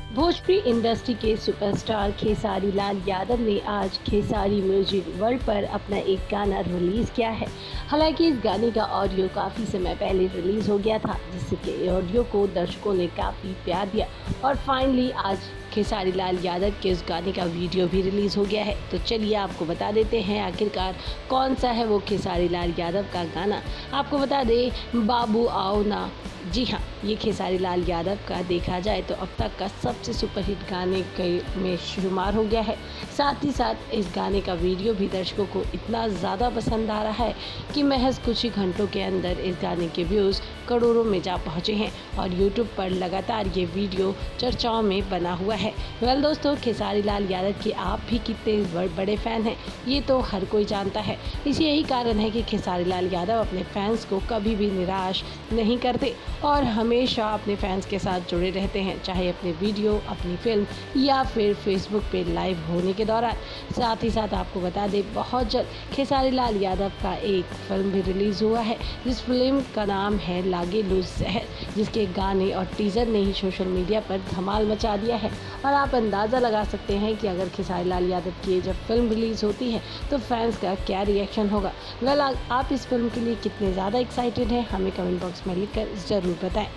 Bhojpuri industry के superstar Khesari Lal Yadav ने आज खेसारी म्यूजिक वर्ल्ड पर अपना एक गाना रिलीज़ किया है। हालांकि इस गाने का ऑडियो काफ़ी समय पहले रिलीज़ हो गया था, जिसके ऑडियो को दर्शकों ने काफ़ी प्यार दिया और फाइनली आज खेसारी लाल यादव के उस गाने का वीडियो भी रिलीज़ हो गया है। तो चलिए आपको बता देते हैं आखिरकार कौन सा है वो खेसारी लाल यादव का गाना। आपको बता दें, बाबू आओ ना, जी हाँ, ये खेसारी लाल यादव का देखा जाए तो अब तक का सबसे सुपरहिट गाने में शुमार हो गया है। साथ ही साथ इस गाने का वीडियो भी दर्शकों को इतना ज़्यादा पसंद आ रहा है कि महज कुछ ही घंटों के अंदर इस गाने के व्यूज़ करोड़ों में जा पहुँचे हैं और यूट्यूब पर लगातार ये वीडियो चर्चाओं में बना हुआ है। वेल दोस्तों, खेसारी लाल यादव के आप भी कितने बड़े फ़ैन हैं ये तो हर कोई जानता है। यही कारण है कि खेसारी लाल यादव अपने फैंस को कभी भी निराश नहीं करते और हमेशा अपने फैंस के साथ जुड़े रहते हैं, चाहे अपने वीडियो, अपनी फिल्म या फिर फेसबुक पे लाइव होने के दौरान। साथ ही साथ आपको बता दें, बहुत जल्द खेसारी लाल यादव का एक फिल्म भी रिलीज़ हुआ है, जिस फिल्म का नाम है लागे लू ज़हर, जिसके गाने और टीज़र ने ही सोशल मीडिया पर धमाल मचा दिया है। और आप अंदाज़ा लगा सकते हैं कि अगर खेसारी लाल यादव की जब फिल्म रिलीज़ होती है तो फैंस का क्या रिएक्शन होगा। वेल, आप इस फिल्म के लिए कितने ज़्यादा एक्साइटेड हैं हमें कमेंट बॉक्स में लिखकर ज़रूर बताएं।